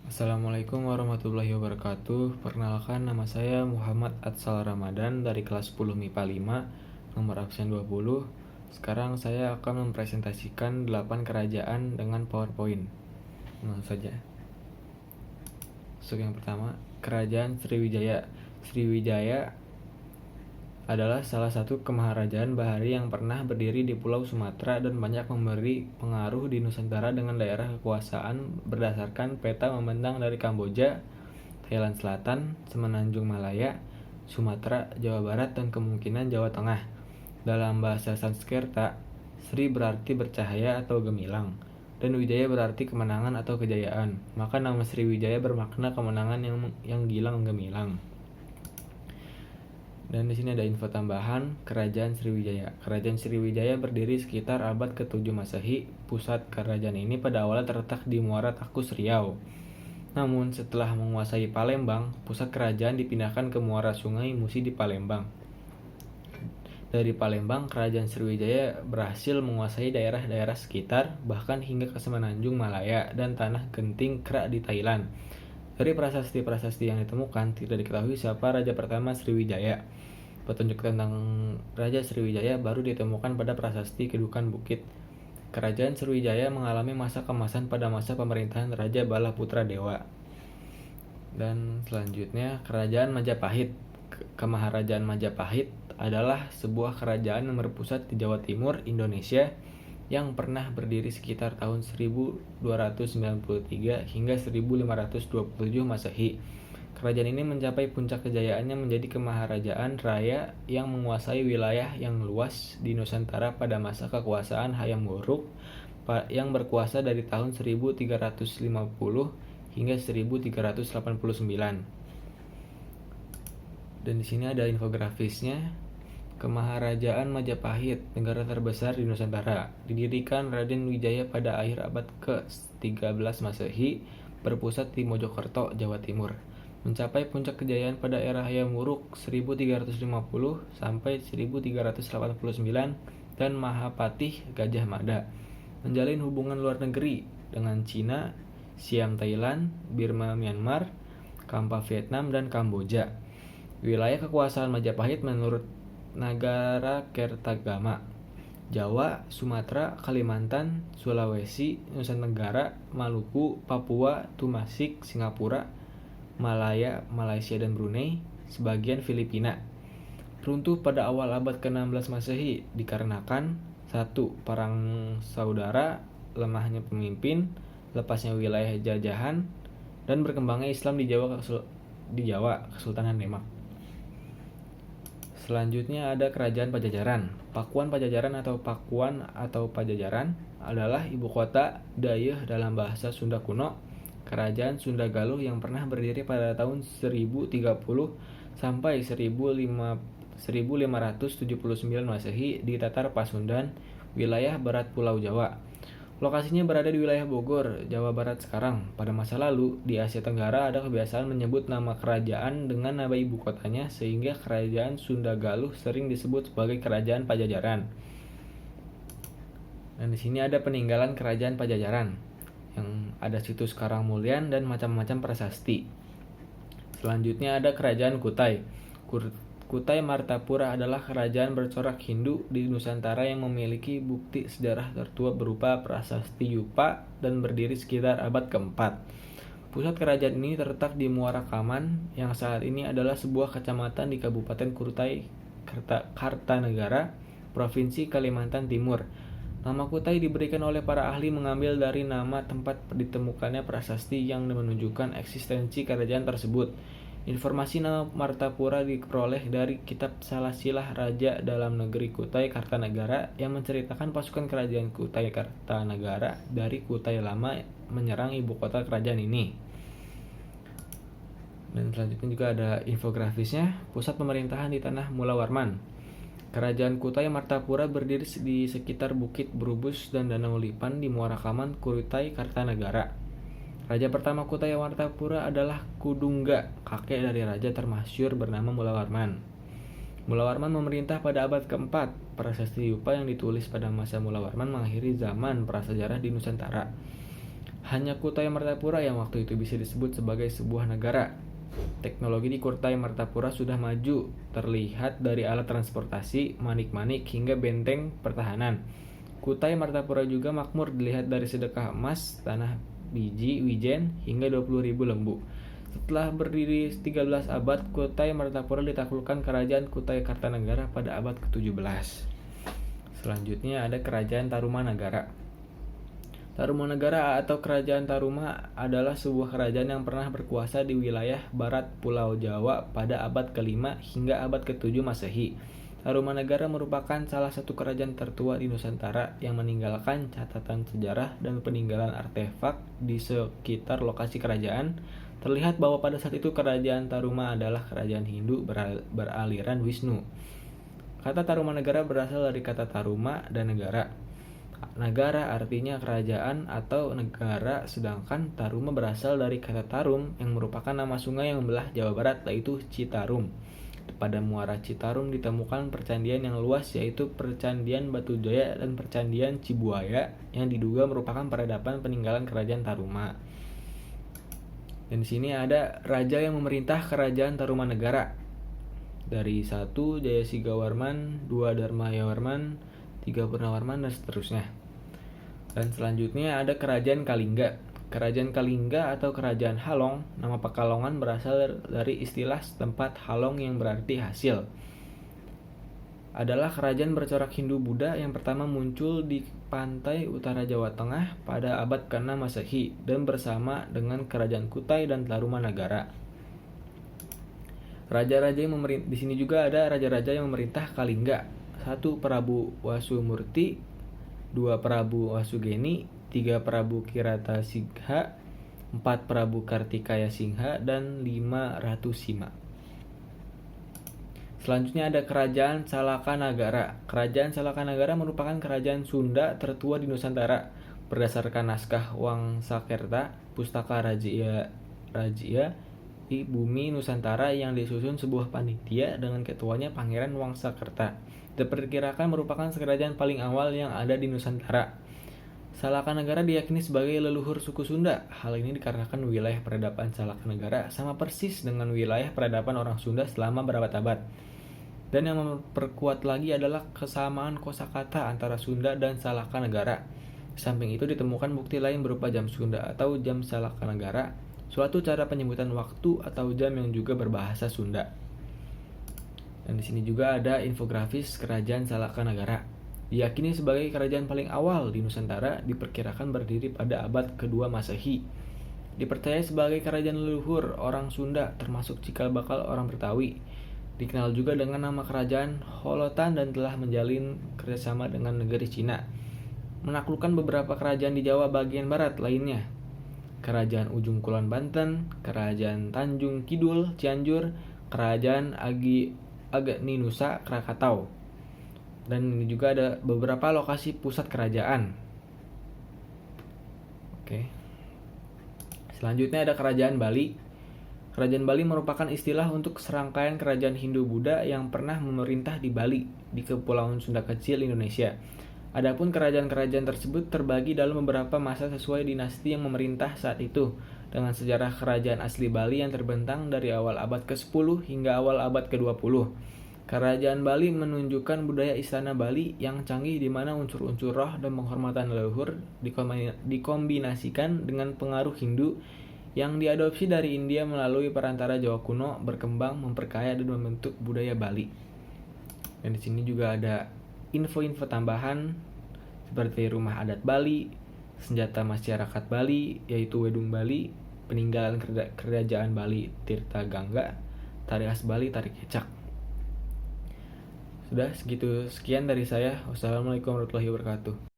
Assalamualaikum warahmatullahi wabarakatuh. Perkenalkan, nama saya Muhammad Atsal Ramadan dari kelas 10 MIPA 5, nomor absen 20. Sekarang saya akan mempresentasikan 8 kerajaan dengan PowerPoint. Langsung saja. Yang pertama, Kerajaan Sriwijaya. Sriwijaya adalah salah satu kemaharajaan bahari yang pernah berdiri di Pulau Sumatera dan banyak memberi pengaruh di Nusantara dengan daerah kekuasaan berdasarkan peta membentang dari Kamboja, Thailand Selatan, Semenanjung Malaya, Sumatera, Jawa Barat, dan kemungkinan Jawa Tengah. Dalam bahasa Sanskerta, Sri berarti bercahaya atau gemilang, dan Wijaya berarti kemenangan atau kejayaan. Maka nama Sriwijaya bermakna kemenangan yang gilang gemilang. Dan di sini ada info tambahan Kerajaan Sriwijaya. Kerajaan Sriwijaya berdiri sekitar abad ke-7 Masehi. Pusat kerajaan ini pada awalnya terletak di Muara Takus, Riau. Namun setelah menguasai Palembang, pusat kerajaan dipindahkan ke Muara Sungai Musi di Palembang. Dari Palembang, Kerajaan Sriwijaya berhasil menguasai daerah-daerah sekitar, bahkan hingga ke Semenanjung Malaya dan tanah Genting Kra di Thailand. Dari prasasti-prasasti yang ditemukan, tidak diketahui siapa raja pertama Sriwijaya. Petunjuk tentang Raja Sriwijaya baru ditemukan pada prasasti Kedukan Bukit. Kerajaan Sriwijaya mengalami masa kemasan pada masa pemerintahan Raja Bala Putra Dewa. Dan selanjutnya, Kerajaan Majapahit. Kemaharajaan Majapahit adalah sebuah kerajaan yang berpusat di Jawa Timur, Indonesia, yang pernah berdiri sekitar tahun 1293 hingga 1527 Masehi. Kerajaan ini mencapai puncak kejayaannya menjadi kemaharajaan raya yang menguasai wilayah yang luas di Nusantara pada masa kekuasaan Hayam Wuruk yang berkuasa dari tahun 1350 hingga 1389. Dan di sini ada infografisnya. Kemaharajaan Majapahit, negara terbesar di Nusantara, didirikan Raden Wijaya pada akhir abad ke-13 Masehi, berpusat di Mojokerto, Jawa Timur. Mencapai puncak kejayaan pada era Hayam Wuruk 1350 sampai 1389 dan Mahapatih Gajah Mada. Menjalin hubungan luar negeri dengan Cina, Siam Thailand, Burma Myanmar, Kampa Vietnam, dan Kamboja. Wilayah kekuasaan Majapahit menurut Nagara Kertagama: Jawa, Sumatera, Kalimantan, Sulawesi, Nusa Tenggara, Maluku, Papua, Tumasik, Singapura, Malaya, Malaysia, dan Brunei, sebagian Filipina. Runtuh pada awal abad ke-16 Masehi dikarenakan 1. Perang saudara, lemahnya pemimpin, lepasnya wilayah jajahan, dan berkembangnya Islam di Jawa, Kesultanan Demak. Selanjutnya ada Kerajaan Pajajaran. Pakuan Pajajaran atau Pakuan atau Pajajaran adalah ibu kota Dayeuh dalam bahasa Sunda kuno, Kerajaan Sunda Galuh yang pernah berdiri pada tahun 1030 sampai 1579 Masehi di Tatar Pasundan, wilayah barat Pulau Jawa. Lokasinya berada di wilayah Bogor, Jawa Barat sekarang. Pada masa lalu, di Asia Tenggara ada kebiasaan menyebut nama kerajaan dengan nama ibu kotanya, sehingga Kerajaan Sunda Galuh sering disebut sebagai Kerajaan Pajajaran. Dan di sini ada peninggalan Kerajaan Pajajaran, yang ada situs Karangmulyan dan macam-macam prasasti. Selanjutnya ada Kerajaan Kutai. Kutai Martapura adalah kerajaan bercorak Hindu di Nusantara yang memiliki bukti sejarah tertua berupa prasasti Yupa dan berdiri sekitar abad ke-4. Pusat kerajaan ini terletak di Muara Kaman yang saat ini adalah sebuah kecamatan di Kabupaten Kutai Kartanegara, Provinsi Kalimantan Timur. Nama Kutai diberikan oleh para ahli mengambil dari nama tempat ditemukannya prasasti yang menunjukkan eksistensi kerajaan tersebut. Informasi nama Martapura diperoleh dari kitab Salasilah Raja dalam Negeri Kutai Kartanegara yang menceritakan pasukan kerajaan Kutai Kartanegara dari Kutai Lama menyerang ibu kota kerajaan ini. Dan selanjutnya juga ada infografisnya. Pusat pemerintahan di tanah Mula Warman. Kerajaan Kutai Martapura berdiri di sekitar Bukit Berubus dan Danau Lipan di Muara Kaman, Kutai Kartanegara. Raja pertama Kutai Martapura adalah Kudungga, kakek dari raja termasyhur bernama Mula Warman. Mula Warman memerintah pada abad ke-4. Prasasti Yupa yang ditulis pada masa Mula Warman mengakhiri zaman prasejarah di Nusantara. Hanya Kutai Martapura yang waktu itu bisa disebut sebagai sebuah negara. Teknologi di Kutai Martapura sudah maju, terlihat dari alat transportasi, manik-manik, hingga benteng pertahanan. Kutai Martapura juga makmur dilihat dari sedekah emas, tanah biji, wijen, hingga 20.000 lembu. Setelah berdiri 13 abad, Kutai Martapura ditaklukkan Kerajaan Kutai Kartanegara pada abad ke-17. Selanjutnya ada Kerajaan Tarumanagara. Tarumanagara atau Kerajaan Taruma adalah sebuah kerajaan yang pernah berkuasa di wilayah barat Pulau Jawa pada abad ke-5 hingga abad ke-7 Masehi. Tarumanagara merupakan salah satu kerajaan tertua di Nusantara yang meninggalkan catatan sejarah dan peninggalan artefak di sekitar lokasi kerajaan. Terlihat bahwa pada saat itu Kerajaan Taruma adalah kerajaan Hindu beraliran Wisnu. Kata Tarumanagara berasal dari kata Taruma dan negara. Nagara artinya kerajaan atau negara, sedangkan Taruma berasal dari kata Tarum yang merupakan nama sungai yang membelah Jawa Barat, yaitu Citarum. Pada muara Citarum ditemukan percandian yang luas, yaitu Percandian Batujaya dan Percandian Cibuaya yang diduga merupakan peradaban peninggalan kerajaan Taruma. Dan di sini ada raja yang memerintah Kerajaan Tarumanagara. Dari 1 Jayasigawarman, 2 Dharmayawarman, 3 Purnawarman, dan seterusnya. Dan selanjutnya ada Kerajaan Kalingga. Kerajaan Kalingga atau Kerajaan Halong, nama Pekalongan berasal dari istilah setempat Halong yang berarti hasil. Adalah kerajaan bercorak Hindu-Buddha yang pertama muncul di pantai utara Jawa Tengah pada abad ke-6 Masehi dan bersama dengan Kerajaan Kutai dan Tarumanagara. Raja-raja yang di sini juga ada raja-raja yang memerintah Kalingga. 1 Prabu Wasumurti, 2 Prabu Wasugeni, 3 Prabu Kiratasingha, 4 Prabu Kartikaya Singha, dan 5 Ratu Sima. Selanjutnya ada Kerajaan Salakanagara. Kerajaan Salakanagara merupakan kerajaan Sunda tertua di Nusantara. Berdasarkan naskah Wangsakerta, Pustaka Rajia di Bumi Nusantara yang disusun sebuah panitia dengan ketuanya Pangeran Wangsakerta. Diperkirakan merupakan kerajaan paling awal yang ada di Nusantara. Salakanagara diyakini sebagai leluhur suku Sunda. Hal ini dikarenakan wilayah peradaban Salakanagara sama persis dengan wilayah peradaban orang Sunda selama berabad-abad. Dan yang memperkuat lagi adalah kesamaan kosakata antara Sunda dan Salakanagara. Di samping itu ditemukan bukti lain berupa jam Sunda atau jam Salakanagara, suatu cara penyebutan waktu atau jam yang juga berbahasa Sunda. Dan di sini juga ada infografis Kerajaan Salakanagara. Diyakini sebagai kerajaan paling awal di Nusantara, diperkirakan berdiri pada abad ke-2 Masehi. Dipercaya sebagai kerajaan leluhur orang Sunda, termasuk cikal bakal orang Betawi. Dikenal juga dengan nama Kerajaan Holotan dan telah menjalin kerjasama dengan negeri Cina. Menaklukkan beberapa kerajaan di Jawa bagian barat lainnya. Kerajaan Ujung Kulon Banten, Kerajaan Tanjung Kidul Cianjur, Kerajaan Agni-Nusa Krakatau. Dan ini juga ada beberapa lokasi pusat kerajaan. Oke. Selanjutnya ada Kerajaan Bali. Kerajaan Bali merupakan istilah untuk serangkaian kerajaan Hindu-Buddha yang pernah memerintah di Bali, di Kepulauan Sunda Kecil, Indonesia. Adapun kerajaan-kerajaan tersebut terbagi dalam beberapa masa sesuai dinasti yang memerintah saat itu, dengan sejarah kerajaan asli Bali yang terbentang dari awal abad ke-10 hingga awal abad ke-20. Kerajaan Bali menunjukkan budaya istana Bali yang canggih di mana unsur-unsur roh dan penghormatan leluhur dikombinasikan dengan pengaruh Hindu yang diadopsi dari India melalui perantara Jawa kuno, berkembang, memperkaya, dan membentuk budaya Bali. Dan di sini juga ada info-info tambahan seperti rumah adat Bali, senjata masyarakat Bali yaitu Wedung Bali, peninggalan kerajaan Bali Tirta Gangga, tari khas Bali tari kecak. Sudah sekian dari saya. Wassalamualaikum warahmatullahi wabarakatuh.